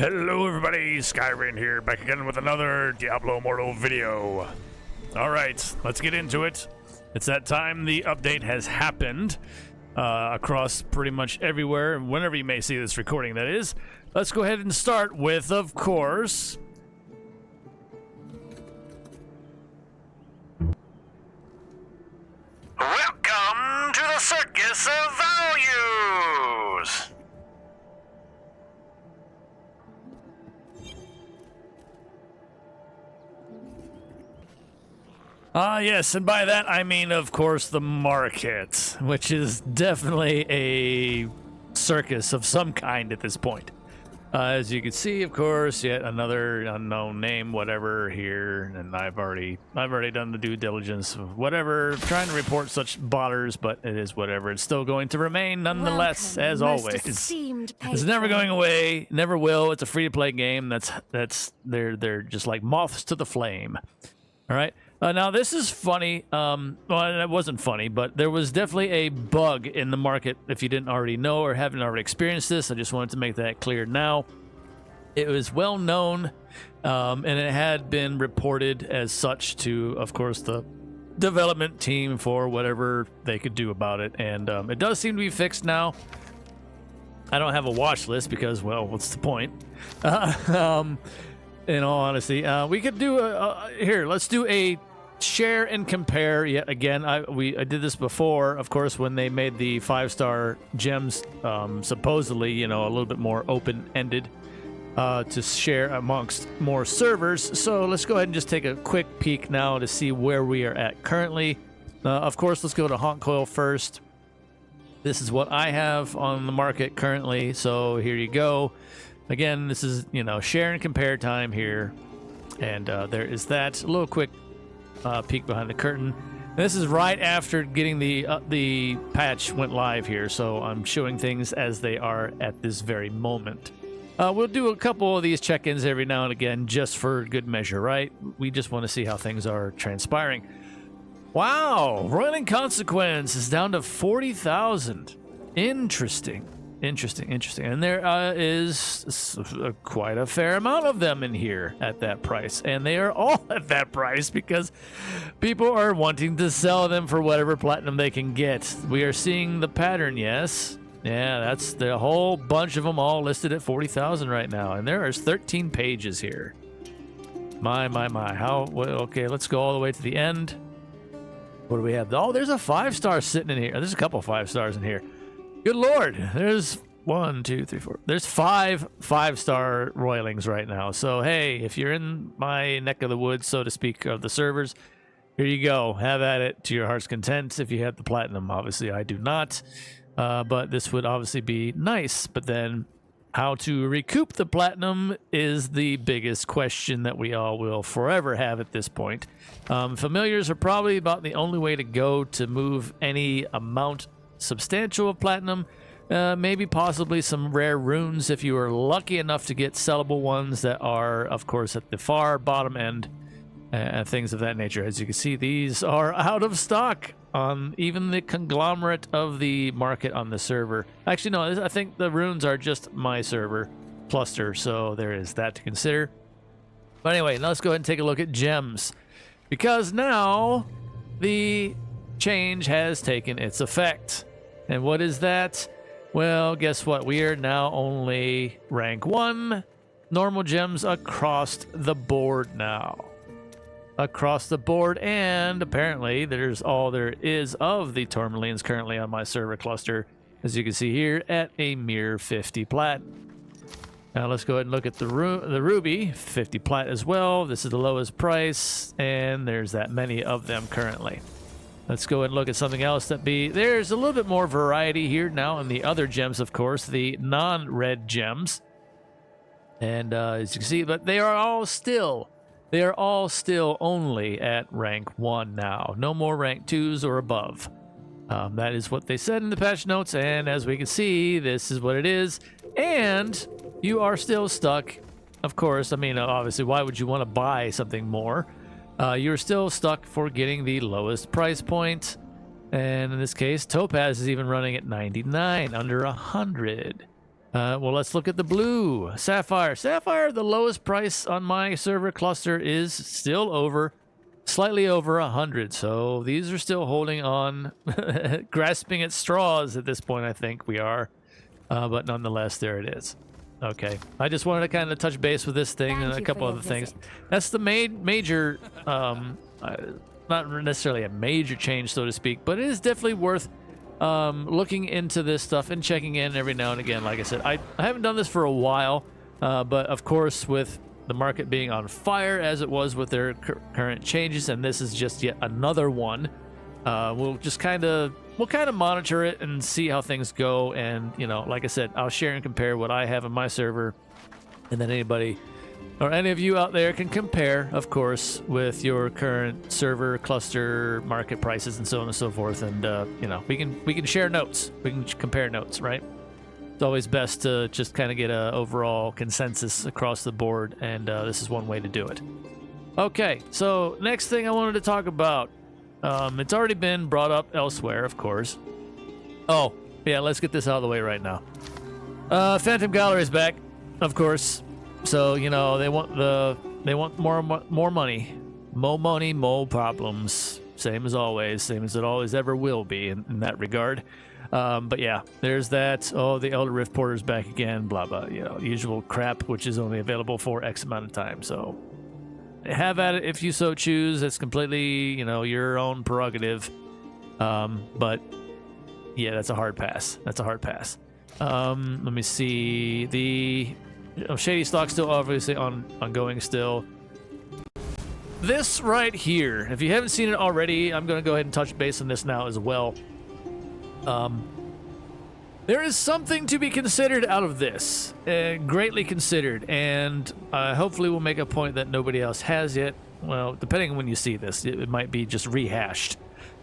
Hello everybody, Skyrain here, back again with another Diablo Immortal video. Alright, let's get into it. It's that time. The update has happened across pretty much everywhere, whenever you may see this recording, that is. Let's go ahead and start with, of course, welcome to the Circus of Values! Yes, and by that I mean, of course, the market, which is definitely a circus of some kind at this point. As you can see, of course, yet another unknown name, whatever, here, and I've already done the due diligence, whatever, trying to report such botters, but it is whatever. It's still going to remain, nonetheless, as always. It's never going away, never will. It's a free-to-play game. They're just like moths to the flame. All right. Now, this is funny. Well, it wasn't funny, but there was definitely a bug in the market. If you didn't already know or haven't already experienced this, I just wanted to make that clear now. It was well known, and it had been reported as such to, of course, the development team for whatever they could do about it. And it does seem to be fixed now. I don't have a watch list because, well, what's the point? In all honesty, we could do here. Let's do a share and compare yet again. I did this before, of course, when they made the 5-star gems, supposedly, you know, a little bit more open-ended to share amongst more servers. So let's go ahead and just take a quick peek now to see where we are at currently. Of course, let's go to Haunt Coil first. This is what I have on the market currently. So here you go. Again, this is, you know, share and compare time here. And there is that. A little quick peek behind the curtain. And this is right after getting the patch went live here, so I'm showing things as they are at this very moment. We'll do a couple of these check-ins every now and again just for good measure, right? We just want to see how things are transpiring. Wow, Roiling Consequence is down to 40,000. Interesting. And there is quite a fair amount of them in here at that price. And they are all at that price because people are wanting to sell them for whatever platinum they can get. We are seeing the pattern, yes. Yeah, that's the whole bunch of them all listed at 40,000 right now. And there is 13 pages here. My. Okay, let's go all the way to the end. What do we have? Oh, there's a 5-star sitting in here. There's a couple 5-stars in here. Good Lord, there's 1, 2, 3, 4. There's 5 5-star roilings right now. So, hey, if you're in my neck of the woods, so to speak, of the servers, here you go. Have at it to your heart's content if you have the platinum. Obviously, I do not. But this would obviously be nice. But then how to recoup the platinum is the biggest question that we all will forever have at this point. Familiars are probably about the only way to go to move any amount substantial of platinum, maybe possibly some rare runes if you are lucky enough to get sellable ones that are, of course, at the far bottom end, and things of that nature. As you can see, these are out of stock on even the conglomerate of the market on the server. Actually, no, I think the runes are just my server cluster, so there is that to consider. But anyway, now let's go ahead and take a look at gems, because now the change has taken its effect. And what is that? Well, guess what? We are now only rank 1 normal gems across the board now. Across the board, and apparently there's all there is of the tourmalines currently on my server cluster, as you can see here, at a mere 50 plat. Now let's go ahead and look at the ruby, 50 plat as well. This is the lowest price, and there's that many of them currently. Let's go ahead and look at something else there's a little bit more variety here now in the other gems, of course, the non-red gems. And as you can see, but they are all still only at rank 1 now. No more rank 2s or above. That is what they said in the patch notes, and as we can see, this is what it is. And you are still stuck, of course. I mean, obviously, why would you want to buy something more? You're still stuck for getting the lowest price point. And in this case, Topaz is even running at 99, under 100. Well, let's look at the blue. Sapphire. Sapphire, the lowest price on my server cluster is still slightly over 100. So these are still holding on, grasping at straws at this point, I think we are. But nonetheless, there it is. Okay. I just wanted to kind of touch base with this thing and a couple other things. That's the major, not necessarily a major change, so to speak, but it is definitely worth looking into this stuff and checking in every now and again. Like I said, I haven't done this for a while, but of course with the market being on fire as it was with their current changes, and this is just yet another one, we'll kind of monitor it and see how things go. And like I said, I'll share and compare what I have in my server, and then anybody or any of you out there can compare, of course, with your current server cluster market prices and so on and so forth. And we can share notes, we can compare notes, right? It's always best to just kind of get a overall consensus across the board, and this is one way to do it. Okay, so next thing I wanted to talk about, it's already been brought up elsewhere, of course. Oh yeah, let's get this out of the way right now. Phantom Gallery is back, of course. So they want more money, more money, more problems. Same as always, same as it always ever will be in that regard. But yeah, there's that. Oh, the Elder Rift Porter's back again. Blah blah. Usual crap, which is only available for X amount of time. So have at it if you so choose. It's completely your own prerogative. But yeah, that's a hard pass. That's a hard pass. Let me see the. Shady Stock still obviously ongoing still. This right here, if you haven't seen it already, I'm going to go ahead and touch base on this now as well. There is something to be considered out of this, greatly considered, and hopefully we'll make a point that nobody else has yet. Well, depending on when you see this, it might be just rehashed.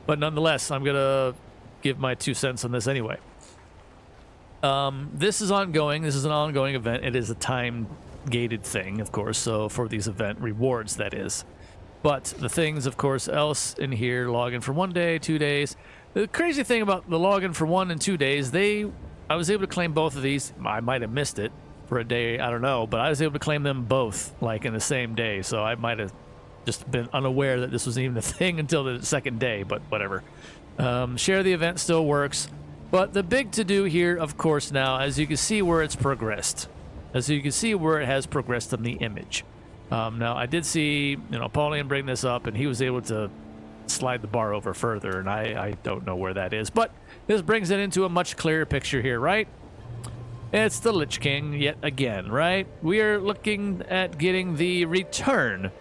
But nonetheless, I'm going to give my 2 cents on this anyway. This is ongoing. This is an ongoing event. It is a time-gated thing, of course, so for these event rewards, that is. But the things, of course, else in here, login for 1 day, 2 days. The crazy thing about the login for 1 and 2 days, I was able to claim both of these. I might have missed it for a day, I don't know, but I was able to claim them both, like, in the same day, so I might have just been unaware that this was even a thing until the second day, but whatever. Share the event still works. But the big to-do here, of course, now, as you can see where it's progressed. As you can see where it has progressed on the image. Now, I did see, Pauline bring this up, and he was able to slide the bar over further, and I don't know where that is. But this brings it into a much clearer picture here, right? It's the Lich King yet again, right? We are looking at getting the return.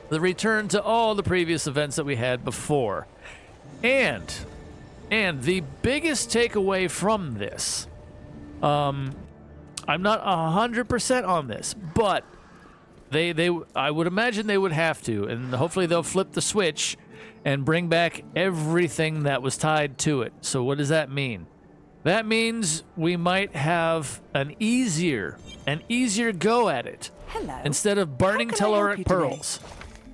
The return to all the previous events that we had before. And the biggest takeaway from this, I'm not 100% on this, but I would imagine they would have to, and hopefully they'll flip the switch and bring back everything that was tied to it. So what does that mean? That means we might have an easier go at it. Hello. Instead of burning telluric pearls.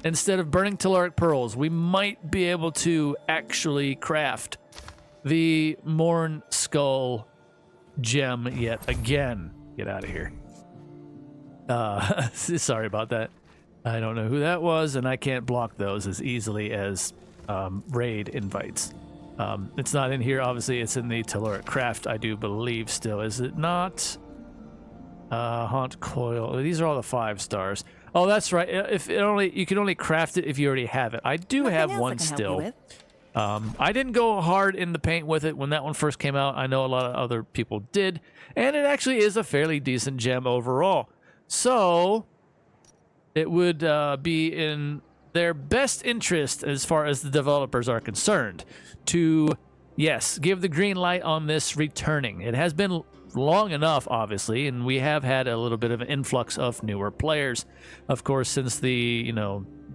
Instead of burning telluric pearls, we might be able to actually craft the Morn Skull gem yet again. Get out of here. Sorry about that. I don't know who that was, and I can't block those as easily as raid invites. It's not in here, obviously. It's in the Telluric Craft, I do believe still. Is it not? Haunt Coil. These are all the 5 stars. Oh, that's right. You can only craft it if you already have it. I do have one still. I didn't go hard in the paint with it when that one first came out. I know a lot of other people did, and it actually is a fairly decent gem overall. So it would be in their best interest as far as the developers are concerned to, yes, give the green light on this returning. It has been long enough, obviously, and we have had a little bit of an influx of newer players, of course, since the,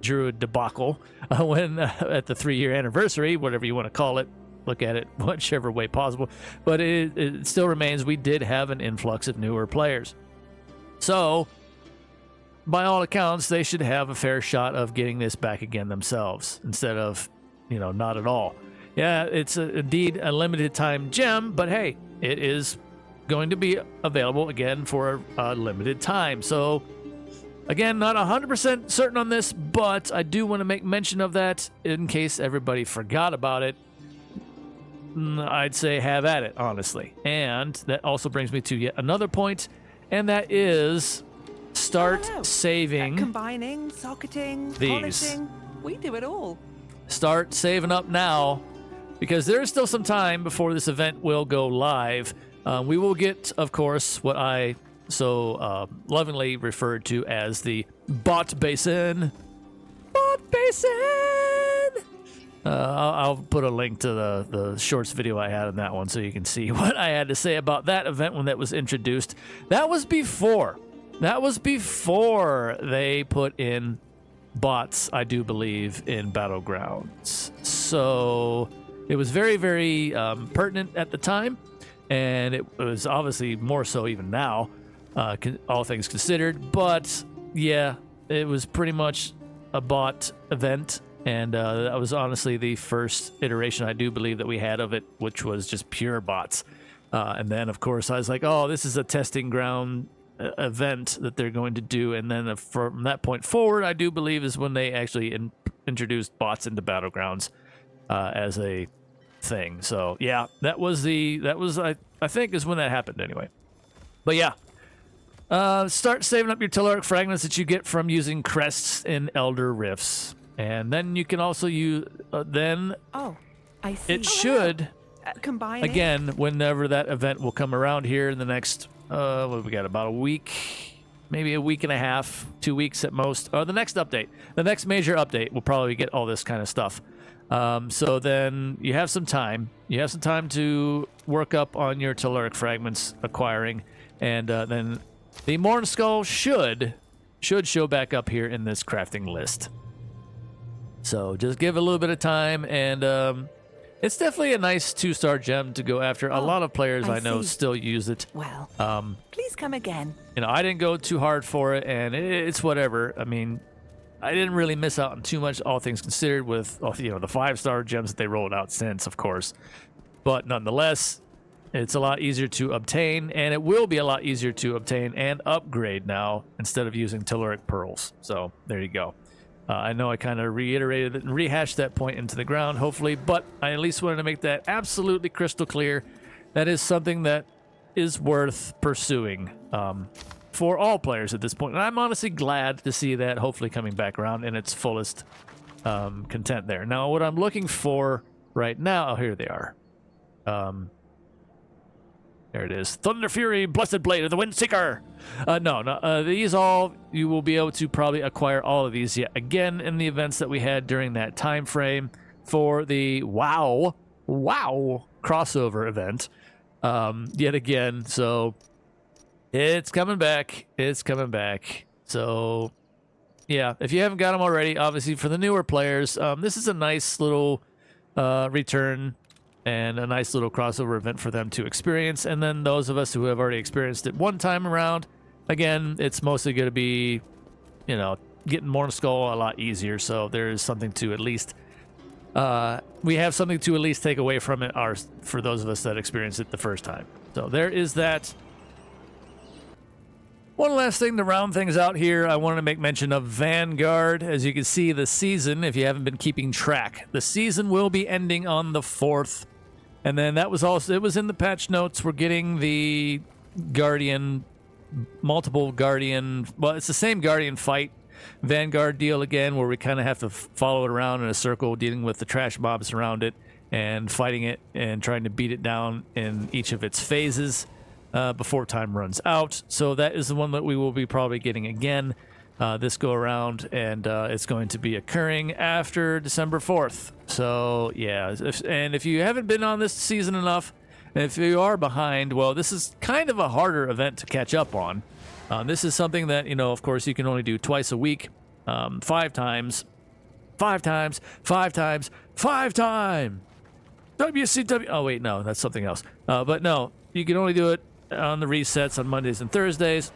Druid debacle when at the 3-year anniversary, whatever you want to call it, look at it whichever way possible, but it still remains we did have an influx of newer players. So by all accounts, they should have a fair shot of getting this back again themselves instead of, not at all. Yeah, it's indeed a limited time gem, but hey, it is going to be available again for a limited time. So, again, not 100% certain on this, but I do want to make mention of that in case everybody forgot about it. I'd say have at it, honestly. And that also brings me to yet another point, and that is start saving. Combining, socketing, polishing. We do it all. Start saving up now, because there is still some time before this event will go live. We will get, of course, what I so lovingly referred to as the bot basin. Bot basin! I'll put a link to the shorts video I had on that one so you can see what I had to say about that event when that was introduced. That was before they put in bots, I do believe, in Battlegrounds. So it was very, very pertinent at the time, and it was obviously more so even now, all things considered. But yeah, it was pretty much a bot event. And that was honestly the first iteration, I do believe, that we had of it, which was just pure bots. And then, of course, I was like, oh, this is a testing ground event that they're going to do. And then from that point forward, I do believe is when they actually introduced bots into Battlegrounds as a thing. So, yeah, I think, is when that happened anyway. But, yeah. Start saving up your telluric fragments that you get from using crests in Elder Rifts. And then you can also use, Oh, I see. It should, combine again, whenever that event will come around here in the next, what have we got, about a week, maybe a week and a half, 2 weeks at most. Or the next update, the next major update will probably get all this kind of stuff. So then you have some time. You have some time to work up on your telluric fragments acquiring. And then the Morn Skull should show back up here in this crafting list. So just give it a little bit of time, and it's definitely a nice 2-star gem to go after. A lot of players I know still use it. Well, please come again. I didn't go too hard for it, and it's whatever. I mean, I didn't really miss out on too much, all things considered, with the 5-star gems that they rolled out since, of course. But nonetheless, it's a lot easier to obtain, and it will be a lot easier to obtain and upgrade now instead of using telluric pearls. So there you go. I know I kind of reiterated it and rehashed that point into the ground, hopefully, but I at least wanted to make that absolutely crystal clear. That is something that is worth pursuing for all players at this point. And I'm honestly glad to see that hopefully coming back around in its fullest content there. Now, what I'm looking for right now, here they are. There it is. Thunder Fury, Blessed Blade of the Windseeker. These all, you will be able to probably acquire all of these yet again in the events that we had during that time frame for the WoW crossover event. Yet again, so it's coming back. It's coming back. So, yeah, if you haven't got them already, obviously for the newer players, this is a nice little return and a nice little crossover event for them to experience. And then those of us who have already experienced it one time around, again, it's mostly going to be, getting Morn Skull a lot easier. So there is something to at least, we have something to at least take away from it for those of us that experienced it the first time. So there is that. One last thing to round things out here, I wanted to make mention of Vanguard. As you can see, the season, if you haven't been keeping track, the season will be ending on the 4th. And then that was also, it was in the patch notes. We're getting the Guardian, multiple Guardian, well, it's the same Guardian fight Vanguard deal again, where we kind of have to follow it around in a circle, dealing with the trash mobs around it and fighting it and trying to beat it down in each of its phases before time runs out. So that is the one that we will be probably getting again this go around, and it's going to be occurring after December 4th. So yeah, if you haven't been on this season enough, and if you are behind, well, this is kind of a harder event to catch up on. This is something that, of course, you can only do twice a week, 5 times, WCW. Oh wait, no, that's something else. But no, you can only do it on the resets on Mondays and Thursdays.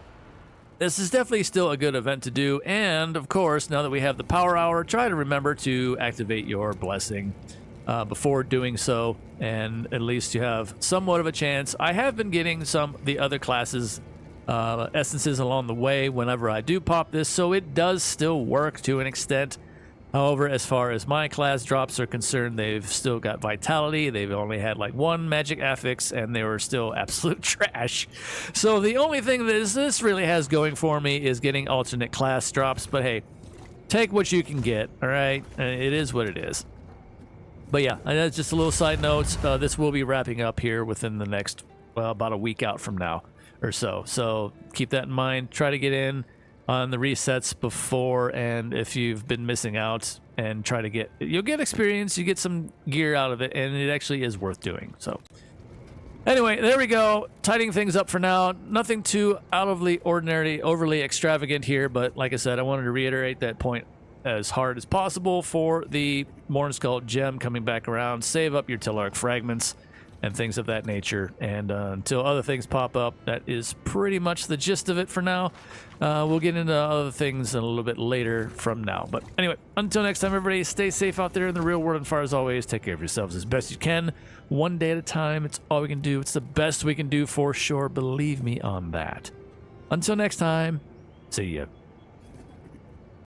This is definitely still a good event to do, and of course, now that we have the power hour, try to remember to activate your blessing before doing so, and at least you have somewhat of a chance. I have been getting the other classes essences along the way whenever I do pop this, so it does still work to an extent. However, as far as my class drops are concerned, they've still got vitality. They've only had like one magic affix, and they were still absolute trash. So the only thing that this really has going for me is getting alternate class drops. But hey, take what you can get, all right? It is what it is. But yeah, that's just a little side note. This will be wrapping up here within the next, well, about a week out from now or so. So keep that in mind. Try to get in on the resets before, and if you've been missing out, and try to get, you'll get experience, you get some gear out of it, and it actually is worth doing. So anyway, there we go, tidying things up for now. Nothing too out of the ordinary, overly extravagant here, but like I said, I wanted to reiterate that point as hard as possible for the Mornskull gem coming back around. Save up your Telarch fragments and things of that nature, and until other things pop up, that is pretty much the gist of it for now. We'll get into other things a little bit later from now, but anyway, until next time, everybody, stay safe out there in the real world, and far as always, take care of yourselves as best you can, one day at a time. It's all we can do. It's the best we can do, for sure, believe me on that. Until next time, see ya.